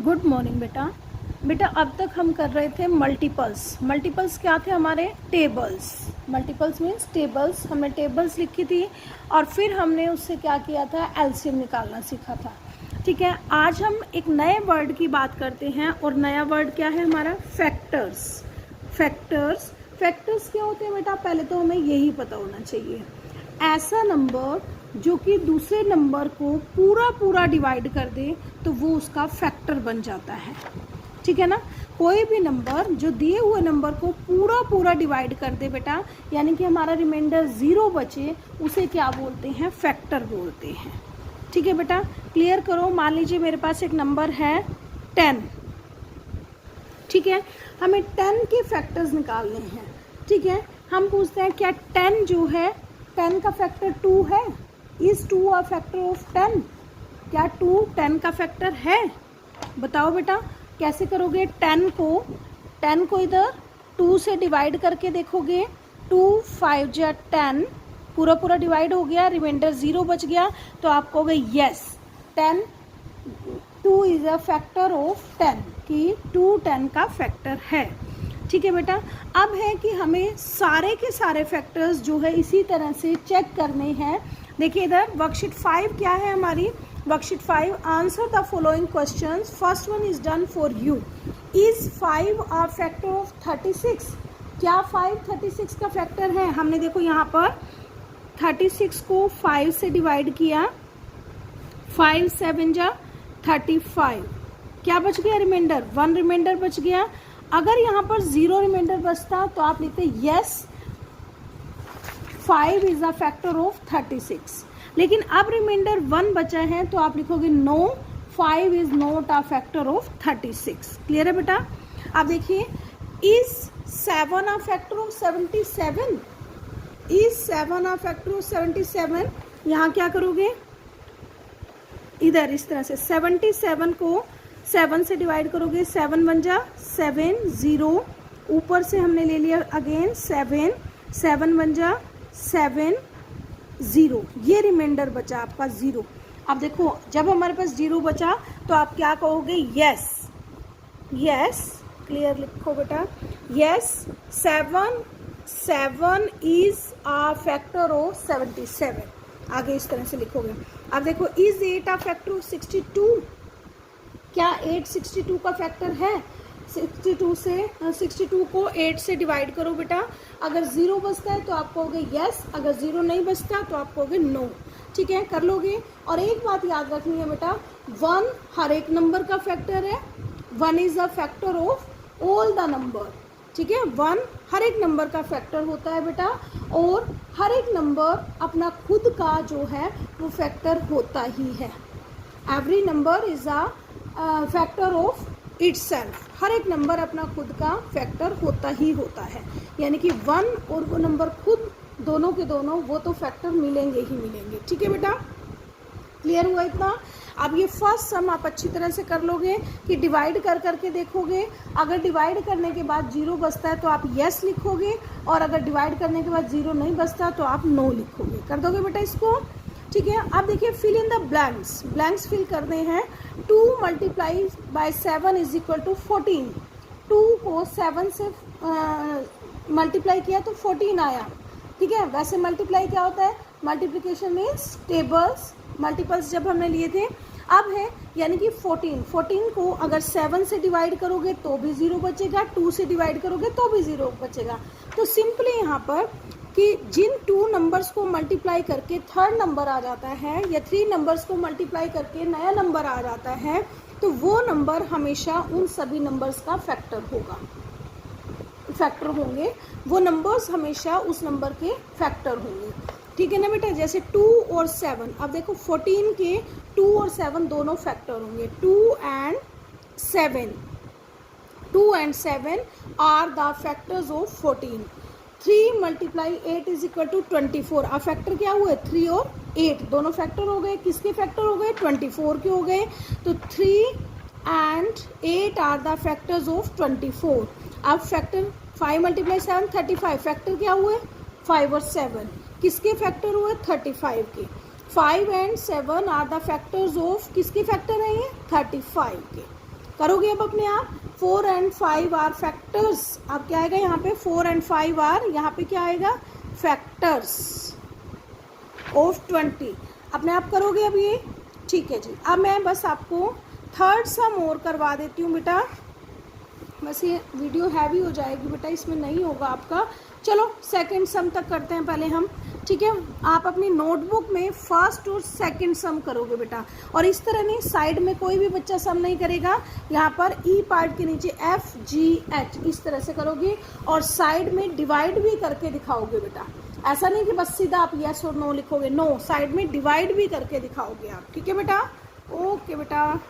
Good morning बेटा। बेटा अब तक हम कर रहे थे मल्टीपल्स क्या थे हमारे? टेबल्स। Multiples means tables. हमने टेबल्स लिखी थी और फिर हमने उससे क्या किया था? एलसीएम निकालना सीखा था। ठीक है, आज हम एक नए वर्ड की बात करते हैं और नया वर्ड क्या है हमारा? फैक्टर्स। फैक्टर्स क्या होते हैं बेटा? पहले तो हमें यही पता होना चाहिए। ऐसा नंबर जो कि दूसरे नंबर को पूरा डिवाइड कर दे तो वो उसका फैक्टर बन जाता है। ठीक है ना? कोई भी नंबर जो दिए हुए नंबर को पूरा डिवाइड कर दे बेटा, यानी कि हमारा रिमाइंडर 0 बचे, उसे क्या बोलते हैं? फैक्टर बोलते हैं। ठीक है बेटा, क्लियर करो। मान लीजिए मेरे पास एक नंबर है 10। ठीक है, हमें 10 के फैक्टर्स निकालने हैं। ठीक है, हम पूछते हैं क्या 10 जो है 10 का फैक्टर 2 है? Is 2 a factor of 10? क्या 2 10 का फैक्टर है? बताओ बेटा, कैसे करोगे? 10 को इधर 2 से डिवाइड करके देखोगे। 2 5 जा 10, पूरा डिवाइड हो गया, रिमाइंडर 0 बच गया, तो आप कहोगे yes 2 is a factor of 10, कि 2 10 का फैक्टर है। ठीक है बेटा, अब है कि हमें सारे के सारे फैक्टर्स जो है इसी तरह से चेक करने हैं। देखिए इधर वर्कशीट 5 क्या है हमारी? Worksheet 5, answer the following questions. First one is done for you. Is 5 a factor of 36? क्या 5 36 का फैक्टर है? हमने देखो यहाँ पर 36 को 5 से डिवाइड किया, 5 7 जा 35, क्या बच गया? रिमाइंडर 1 रिमाइंडर बच गया। अगर यहाँ पर 0 रिमाइंडर बचता तो आप लिखते yes 5 is a factor of 36। लेकिन अब रिमाइंडर 1 बचा है तो आप लिखोगे no 5 is not a factor of 36। Clear है बेटा? अब देखिए, is 7 a factor of 77? Is 7 a factor of 77? यहाँ क्या करोगे? इधर इस तरह से 77 को 7 से डिवाइड करोगे, 7 1 जा 7, 0 ऊपर से हमने ले लिया अगेन 7, 7 1 जा 7, 0, ये रिमाइंडर बचा आपका 0। अब देखो जब हमारे पास 0 बचा तो आप क्या कहोगे? यस क्लियर लिखो बेटा, yes 7 is a factor of 77। आगे इस तरह से लिखोगे। अब देखो, इज 8 अ फैक्टर ऑफ 62? क्या 8 62 का फैक्टर है? 62 को 8 से डिवाइड करो बेटा। अगर 0 बचता है तो आप कहोगे यस, अगर 0 नहीं बचता तो आप कहोगे नो। ठीक है, कर लोगे। और एक बात याद रखनी है बेटा, 1 हर एक नंबर का फैक्टर है। 1 is a factor of all the number. ठीक है, 1 हर एक नंबर का फैक्टर होता है बेटा, और हर एक नंबर अपना खुद का जो है वो फैक्टर होता ही है। Every number is a factor of itself. हर एक नंबर अपना खुद का फैक्टर होता ही होता है, यानी कि 1 और वो नंबर खुद दोनों के दोनों वो तो फैक्टर मिलेंगे ही मिलेंगे। ठीक है बेटा, क्लियर हुआ इतना? अब ये फर्स्ट सम आप अच्छी तरह से कर लोगे कि डिवाइड कर करके देखोगे। अगर डिवाइड करने के बाद 0 बचता है तो आप यस लिखोगे, और अगर डिवाइड करने के बाद 0 नहीं बचता तो आप नो लिखोगे। कर दोगे बेटा इसको? ठीक है, अब देखिए fill in the blanks fill करने हैं। 2 multiply by 7 is equal to 14। 2 को 7 से मल्टीप्लाई किया तो 14 आया। ठीक है, वैसे मल्टीप्लाई क्या होता है? मल्टीप्लिकेशन मीन्स टेबल्स, मल्टीपल्स जब हमने लिए थे। अब है यानी कि 14 को अगर 7 से डिवाइड करोगे तो भी 0 बचेगा, 2 से डिवाइड करोगे तो भी 0 बचेगा। तो सिंपली यहाँ पर कि जिन 2 नंबर्स को मल्टीप्लाई करके थर्ड नंबर आ जाता है, या 3 नंबर्स को मल्टीप्लाई करके नया नंबर आ जाता है, तो वो नंबर हमेशा उन सभी नंबर्स का फैक्टर होंगे। वो नंबर्स हमेशा उस नंबर के फैक्टर होंगे। ठीक है ना बेटा? जैसे 2 और 7, अब देखो 14 के 2 और 7 दोनों फैक्टर होंगे। 2 and 7 are the factors of 14। 3 multiply 8 is equal to 24। अब फैक्टर क्या हुए? 3 और 8 दोनों फैक्टर हो गए। किसके फैक्टर हो गए? 24 के हो गए। तो 3 and 8 are the factors of 24। अब फैक्टर 5 मल्टीप्लाई 7 35, फैक्टर क्या हुए? 5 और 7 किसके फैक्टर हुए? 35 के। 5 and 7 are the factors of, किसके फैक्टर हैं ये? 35 के। करोगे अब अपने आप। 4 and 5 आर फैक्टर्स, अब क्या आएगा यहाँ पे 4 and 5 आर, यहाँ पे क्या आएगा फैक्टर्स ऑफ 20। अपने आप करोगे अब ये, ठीक है जी। अब मैं बस आपको थर्ड सम और करवा देती हूँ बेटा, बस ये वीडियो हैवी हो जाएगी बेटा, इसमें नहीं होगा आपका। चलो सेकंड सम तक करते हैं पहले हम, ठीक है। आप अपनी नोटबुक में फर्स्ट और सेकंड सम करोगे बेटा, और इस तरह नहीं, साइड में कोई भी बच्चा सम नहीं करेगा, यहाँ पर ई पार्ट के नीचे FGH इस तरह से करोगे, और साइड में डिवाइड भी करके दिखाओगे बेटा। ऐसा नहीं कि बस सीधा आप यस और नो लिखोगे, नो, साइड में डिवाइड भी करके दिखाओगे आप, ठीक है बेटा। ओके बेटा।